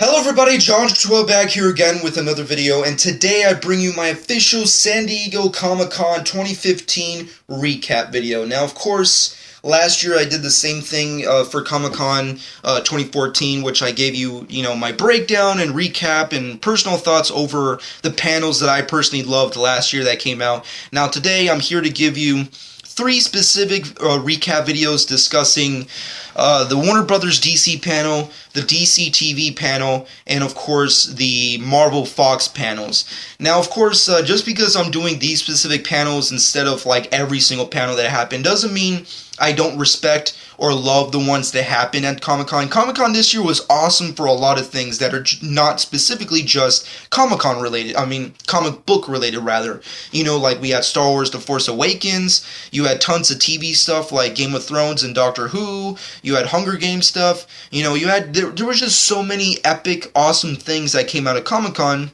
Hello everybody, John12 back here again with another video, and today I bring you my official San Diego Comic-Con 2015 recap video. Now, of course, last year I did the same thing for Comic-Con 2014, which I gave you, my breakdown and recap and personal thoughts over the panels that I personally loved last year that came out. Now, today I'm here to give you three specific recap videos discussing the Warner Brothers DC panel, the DC TV panel, and of course the Marvel Fox panels. Now, of course, just because I'm doing these specific panels instead of like every single panel that happened doesn't mean I don't respect or love the ones that happened at Comic-Con. Comic-Con this year was awesome for a lot of things that are not specifically just Comic-Con related. I mean, comic book related rather. Like we had Star Wars The Force Awakens, you had tons of TV stuff like Game of Thrones and Doctor Who, you had Hunger Games stuff, there was just so many epic, awesome things that came out of Comic-Con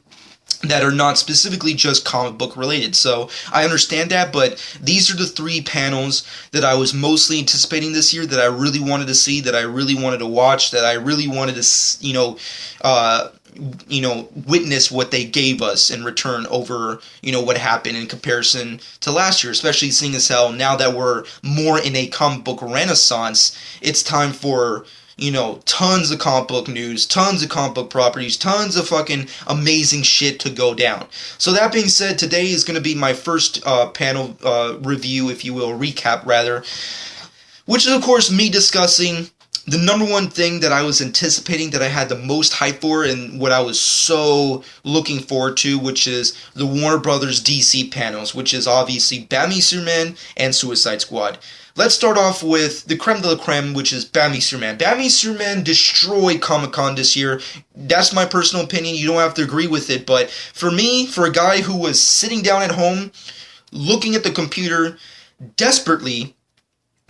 that are not specifically just comic book related. So I understand that, but these are the three panels that I was mostly anticipating this year, that I really wanted to see, that I really wanted to watch, that I really wanted to witness what they gave us in return over, what happened in comparison to last year, especially seeing as how now that we're more in a comic book renaissance, it's time for tons of comic book news, tons of comic book properties, tons of fucking amazing shit to go down. So that being said, today is going to be my first panel review, if you will, recap rather, which is of course me discussing the number one thing that I was anticipating, that I had the most hype for, and what I was so looking forward to, which is the Warner Brothers DC panels, which is obviously Batman Superman and Suicide Squad. Let's start off with the creme de la creme, which is Batman Superman. Batman Superman destroyed Comic-Con this year. That's my personal opinion. You don't have to agree with it, but for me, for a guy who was sitting down at home, looking at the computer, desperately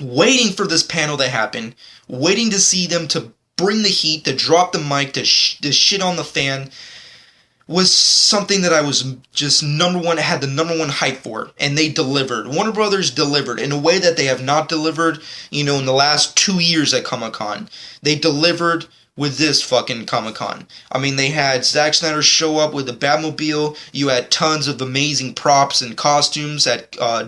waiting for this panel to happen, waiting to see them to bring the heat, to drop the mic, to shit on the fan, was something that I was just had the number one hype for, and they delivered. Warner Brothers delivered in a way that they have not delivered, in the last 2 years at Comic-Con. They delivered with this fucking Comic-Con. I mean, they had Zack Snyder show up with the Batmobile. You had tons of amazing props and costumes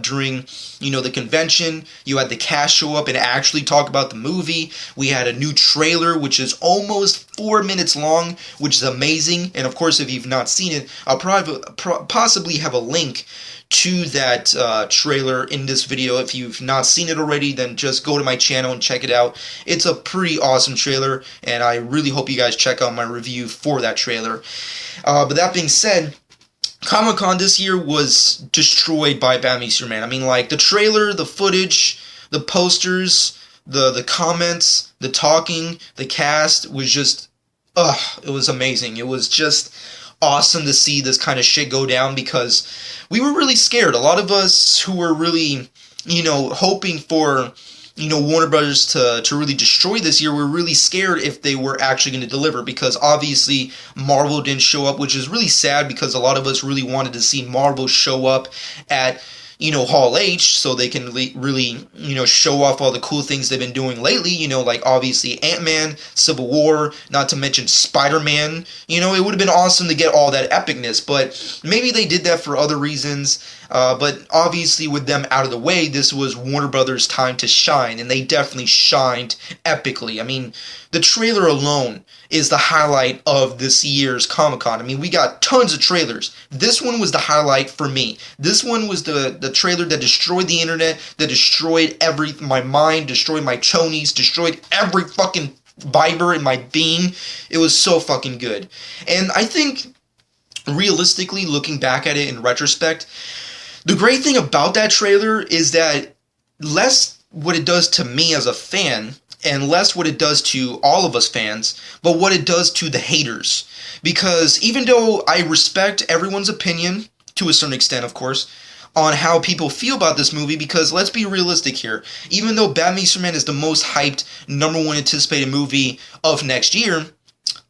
during, the convention. You had the cast show up and actually talk about the movie. We had a new trailer, which is almost 4 minutes long, which is amazing. And of course, if you've not seen it, I'll possibly have a link to that trailer in this video. If you've not seen it already, then just go to my channel and check it out. It's a pretty awesome trailer, and I really hope you guys check out my review for that trailer. But that being said, Comic-Con this year was destroyed by Batman Superman. I mean, like, the trailer, the footage, the posters, the comments, the talking, the cast was just, it was amazing. It was just awesome to see this kind of shit go down, because we were really scared. A lot of us who were really, hoping for, Warner Brothers to really destroy this year, were really scared if they were actually going to deliver, because obviously Marvel didn't show up, which is really sad, because a lot of us really wanted to see Marvel show up at Hall H, so they can really, show off all the cool things they've been doing lately, like obviously Ant-Man, Civil War, not to mention Spider-Man. It would have been awesome to get all that epicness, but maybe they did that for other reasons. But obviously with them out of the way, this was Warner Brothers' time to shine, and they definitely shined epically. I mean, the trailer alone is the highlight of this year's Comic-Con. I mean, we got tons of trailers. This one was the highlight for me. This one was the trailer that destroyed the internet, that destroyed my mind, destroyed my chonies, destroyed every fucking fiber in my being. It was so fucking good. And I think, realistically, looking back at it in retrospect, the great thing about that trailer is that less what it does to me as a fan, and less what it does to all of us fans, but what it does to the haters. Because even though I respect everyone's opinion, to a certain extent of course, on how people feel about this movie, because let's be realistic here, even though Batman Superman is the most hyped, number one anticipated movie of next year,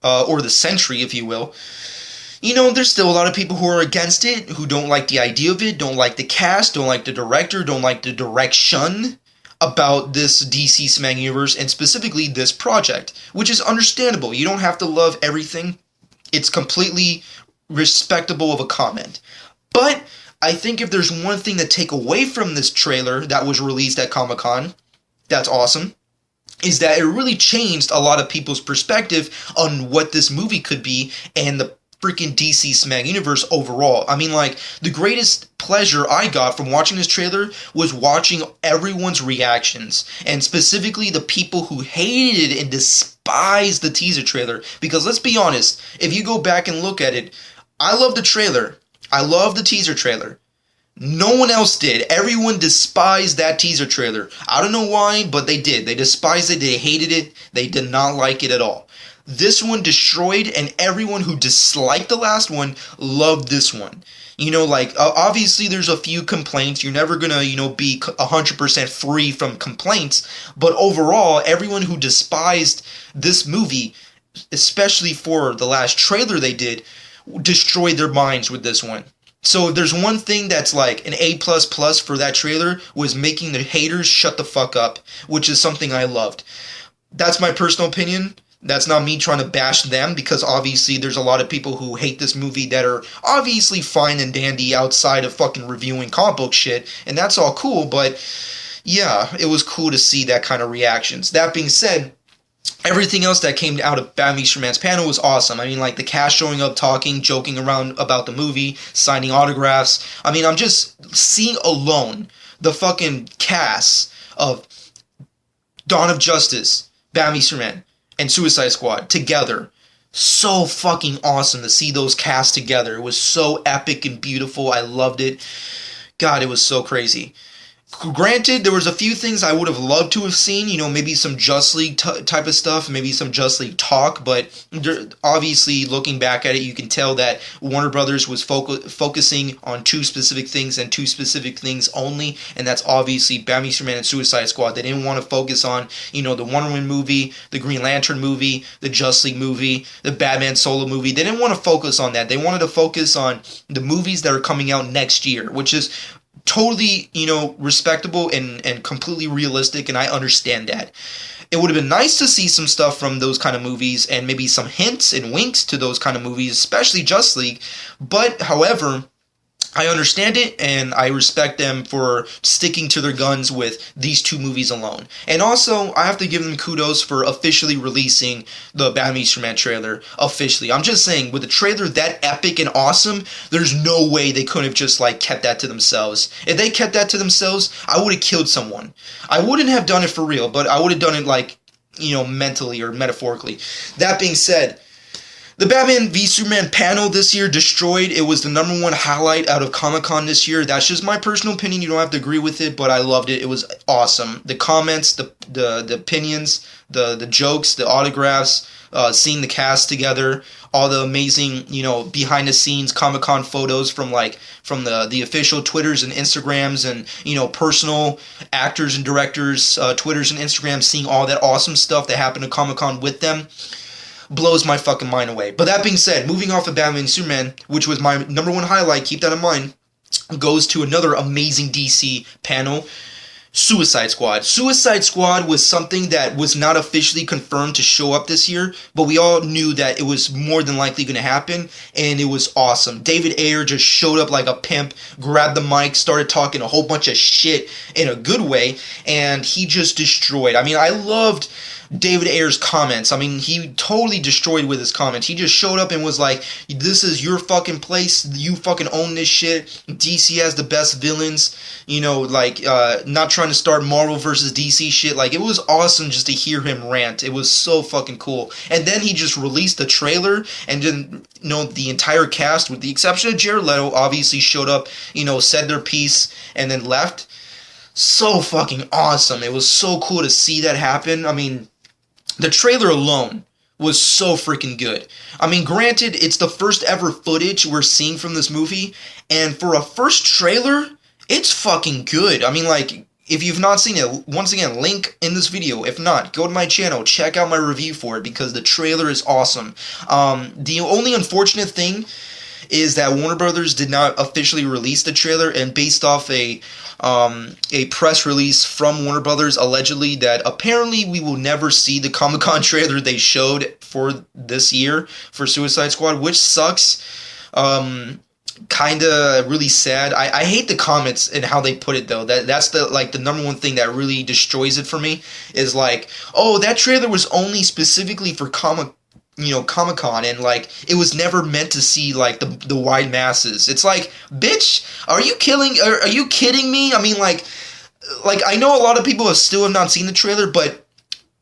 or the century if you will, there's still a lot of people who are against it, who don't like the idea of it, don't like the cast, don't like the director, don't like the direction. about this DC Cinematic Universe and specifically this project, which is understandable. You don't have to love everything. It's completely respectable of a comment. But I think if there's one thing to take away from this trailer that was released at Comic-Con, that's awesome, is that it really changed a lot of people's perspective on what this movie could be and the freaking DC Cinematic Universe overall. I mean, like, the greatest pleasure I got from watching this trailer was watching everyone's reactions, and specifically the people who hated and despised the teaser trailer. Because let's be honest, if you go back and look at it, I love the trailer. I love the teaser trailer. No one else did. Everyone despised that teaser trailer. I don't know why, but they did. They despised it. They hated it. They did not like it at all. This one destroyed, and everyone who disliked the last one loved this one. You know, like, obviously there's a few complaints. You're never gonna, be 100% free from complaints. But overall, everyone who despised this movie, especially for the last trailer they did, destroyed their minds with this one. So if there's one thing that's like an A++ for that trailer, was making the haters shut the fuck up, which is something I loved. That's my personal opinion. That's not me trying to bash them, because obviously there's a lot of people who hate this movie that are obviously fine and dandy outside of fucking reviewing comic book shit, and that's all cool, but yeah, it was cool to see that kind of reactions. That being said, everything else that came out of Batman v Superman's panel was awesome. I mean, like, the cast showing up, talking, joking around about the movie, signing autographs. I mean, I'm just seeing alone the fucking cast of Dawn of Justice, Batman v Superman, and Suicide Squad together. So fucking awesome to see those cast together. It was so epic and beautiful. I loved it. God, it was so crazy. Granted, there was a few things I would have loved to have seen, maybe some Just League type of stuff, maybe some Just League talk, but obviously, looking back at it, you can tell that Warner Brothers was focusing on two specific things and two specific things only, and that's obviously Batman, Superman, and Suicide Squad. They didn't want to focus on, the Wonder Woman movie, the Green Lantern movie, the Just League movie, the Batman solo movie. They didn't want to focus on that. They wanted to focus on the movies that are coming out next year, which is totally, respectable and completely realistic, and I understand that. It would have been nice to see some stuff from those kind of movies, and maybe some hints and winks to those kind of movies, especially Just League, but, however, I understand it, and I respect them for sticking to their guns with these two movies alone. And also, I have to give them kudos for officially releasing the Batman v Superman trailer officially. I'm just saying, with a trailer that epic and awesome, there's no way they couldn't have just, kept that to themselves. If they kept that to themselves, I would have killed someone. I wouldn't have done it for real, but I would have done it, mentally or metaphorically. That being said, the Batman v Superman panel this year destroyed. It was the number one highlight out of Comic-Con this year. That's just my personal opinion. You don't have to agree with it, but I loved it. It was awesome. The comments, the opinions, the jokes, the autographs, seeing the cast together, all the amazing, behind the scenes Comic-Con photos from the official Twitters and Instagrams, and, personal actors and directors, Twitters and Instagrams, seeing all that awesome stuff that happened at Comic-Con with them. Blows my fucking mind away. But that being said, moving off of Batman and Superman, which was my number one highlight, keep that in mind, goes to another amazing DC panel, Suicide Squad. Suicide Squad was something that was not officially confirmed to show up this year, but we all knew that it was more than likely going to happen, and it was awesome. David Ayer just showed up like a pimp, grabbed the mic, started talking a whole bunch of shit in a good way, and he just destroyed. I mean, I loved David Ayer's comments. I mean, he totally destroyed with his comments. He just showed up and was like, this is your fucking place. You fucking own this shit. DC has the best villains. Not trying to start Marvel versus DC shit. It was awesome just to hear him rant. It was so fucking cool. And then he just released the trailer, and then, the entire cast, with the exception of Jared Leto, obviously showed up, said their piece, and then left. So fucking awesome. It was so cool to see that happen. I mean, the trailer alone was so freaking good. I mean, granted, it's the first ever footage we're seeing from this movie, and for a first trailer, it's fucking good. I mean, if you've not seen it, once again, link in this video. If not, go to my channel, check out my review for it, because the trailer is awesome. The only unfortunate thing is that Warner Brothers did not officially release the trailer, and based off a press release from Warner Brothers, allegedly that apparently we will never see the Comic-Con trailer they showed for this year for Suicide Squad, which sucks. Kind of really sad. I hate the comments and how they put it though. That's the number one thing that really destroys it for me is like, oh, that trailer was only specifically for Comic-Con, and like it was never meant to see like the wide masses. It's like, bitch, are you kidding me? I mean, like I know a lot of people have not seen the trailer, but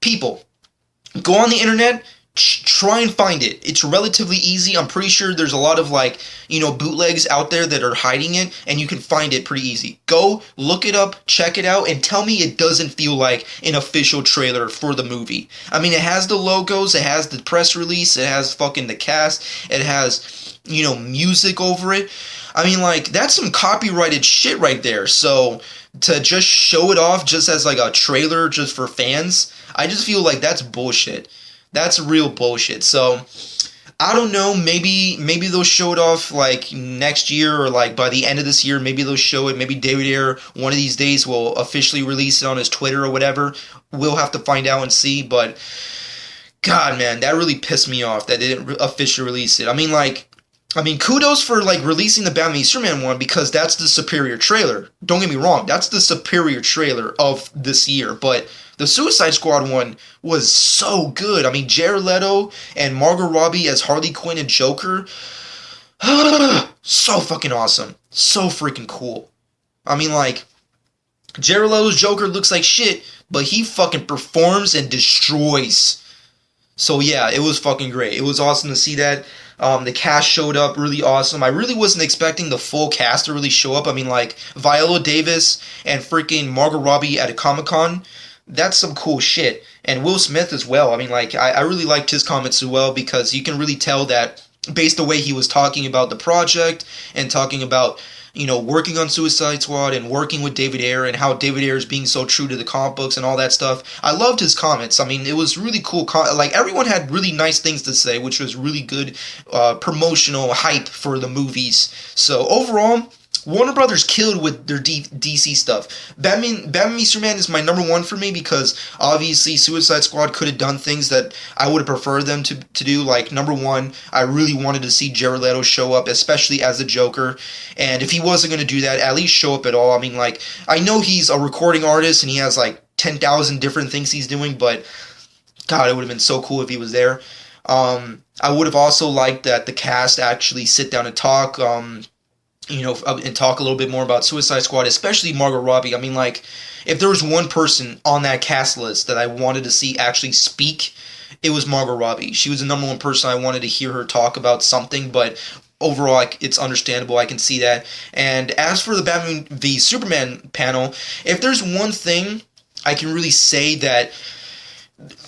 people, go on the internet, try and find it. It's relatively easy. I'm pretty sure there's a lot of bootlegs out there that are hiding it, and you can find it pretty easy. Go look it up, check it out, and tell me it doesn't feel like an official trailer for the movie. I mean, it has the logos, it has the press release, it has fucking the cast, it has, music over it. I mean, like, that's some copyrighted shit right there. So to just show it off just as like a trailer just for fans, I just feel like that's bullshit. That's real bullshit. So I don't know, maybe they'll show it off like next year or like by the end of this year. Maybe they'll show it. Maybe David Ayer one of these days will officially release it on his Twitter or whatever. We'll have to find out and see. But God, man, that really pissed me off that they didn't officially release it. I mean, kudos for like releasing the Batman v Superman one, because that's the superior trailer. Don't get me wrong, that's the superior trailer of this year. But the Suicide Squad one was so good. I mean, Jared Leto and Margot Robbie as Harley Quinn and Joker, so fucking awesome, so freaking cool. I mean, like, Jared Leto's Joker looks like shit, but he fucking performs and destroys. So yeah, it was fucking great. It was awesome to see that. The cast showed up really awesome. I really wasn't expecting the full cast to really show up. I mean, like, Viola Davis and freaking Margot Robbie at a Comic-Con, that's some cool shit. And Will Smith as well. I mean, like, I really liked his comments as well, because you can really tell that based the way he was talking about the project and talking about, working on Suicide Squad and working with David Ayer and how David Ayer is being so true to the comic books and all that stuff. I loved his comments. I mean, it was really cool. Like, everyone had really nice things to say, which was really good promotional hype for the movies. So overall, Warner Brothers killed with their DC stuff. Batman v Superman is my number one for me, because obviously Suicide Squad could have done things that I would have preferred them to do. Like, number one, I really wanted to see Jared Leto show up, especially as the Joker. And if he wasn't going to do that, at least show up at all. I mean, like, I know he's a recording artist and he has like 10,000 different things he's doing, but God, it would have been so cool if he was there. I would have also liked that the cast actually sit down and talk. And talk a little bit more about Suicide Squad, especially Margot Robbie. I mean, like, if there was one person on that cast list that I wanted to see actually speak, it was Margot Robbie. She was the number one person I wanted to hear her talk about something, but overall, it's understandable. I can see that. And as for the Batman v Superman panel, if there's one thing I can really say that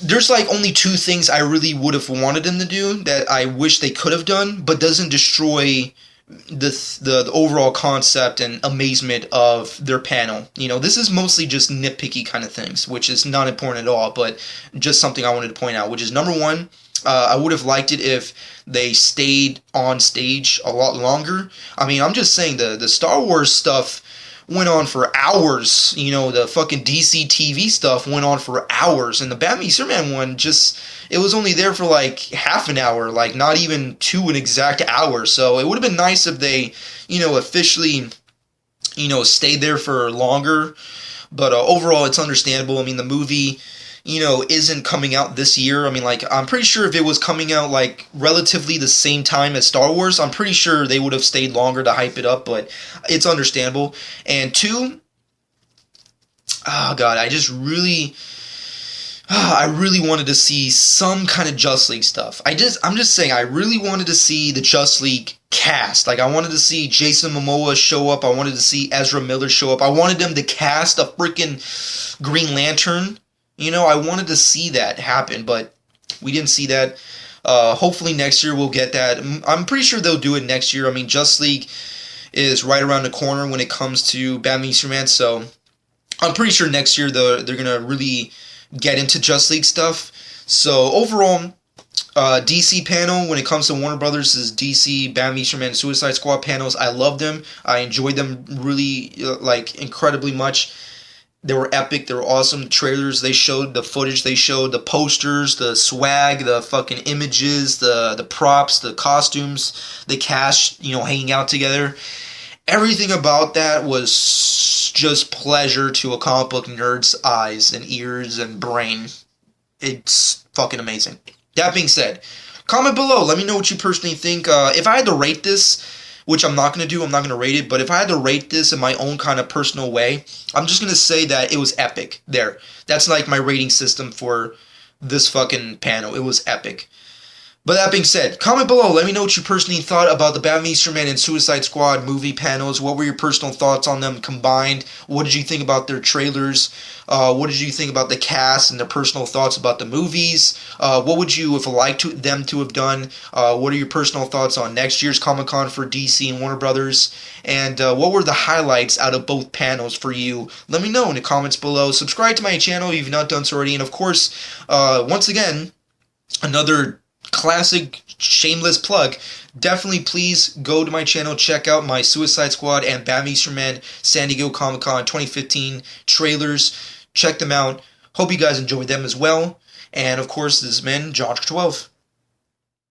there's like only two things I really would have wanted them to do that I wish they could have done, but doesn't destroy the overall concept and amazement of their panel. This is mostly just nitpicky kind of things, which is not important at all, but just something I wanted to point out, which is number one, I would have liked it if they stayed on stage a lot longer. I mean, I'm just saying the Star Wars stuff went on for hours. The fucking DC TV stuff went on for hours, and the Batman Superman one it was only there for like half an hour, like not even to an exact hour. So it would have been nice if they, officially, stayed there for longer. But overall, it's understandable. I mean, the movie, isn't coming out this year. I mean, like, I'm pretty sure if it was coming out like relatively the same time as Star Wars, I'm pretty sure they would have stayed longer to hype it up, but it's understandable. And two, oh God, I really wanted to see some kind of Justice League stuff. I'm just saying, I really wanted to see the Justice League cast. Like, I wanted to see Jason Momoa show up. I wanted to see Ezra Miller show up. I wanted them to cast a freaking Green Lantern. I wanted to see that happen, but we didn't see that. Hopefully next year we'll get that. I'm pretty sure they'll do it next year. I mean, Justice League is right around the corner when it comes to Batman v Superman, so I'm pretty sure next year they're going to really get into Justice League stuff. So overall, DC panel, when it comes to Warner Brothers, is DC, Batman v Superman, Suicide Squad panels. I love them. I enjoyed them really, incredibly much. They were epic. They were awesome. The trailers they showed, the footage they showed, the posters, the swag, the fucking images, the props, the costumes, the cast, hanging out together. Everything about that was just pleasure to a comic book nerd's eyes and ears and brain. It's fucking amazing. That being said, comment below. Let me know what you personally think. If I had to rate this, which I'm not going to do, I'm not going to rate it, but if I had to rate this in my own kind of personal way, I'm just going to say that it was epic. There. That's like my rating system for this fucking panel. It was epic. But that being said, comment below. Let me know what you personally thought about the Batman v Superman and Suicide Squad movie panels. What were your personal thoughts on them combined? What did you think about their trailers? What did you think about the cast and their personal thoughts about the movies? What would you have liked them to have done? What are your personal thoughts on next year's Comic-Con for DC and Warner Brothers? And what were the highlights out of both panels for you? Let me know in the comments below. Subscribe to my channel if you've not done so already. And of course, once again, another classic shameless plug. Definitely please go to my channel, check out my Suicide Squad and Batman v Superman San Diego Comic-Con 2015 trailers. Check them out. Hope you guys enjoyed them as well. And of course, this has been John 12.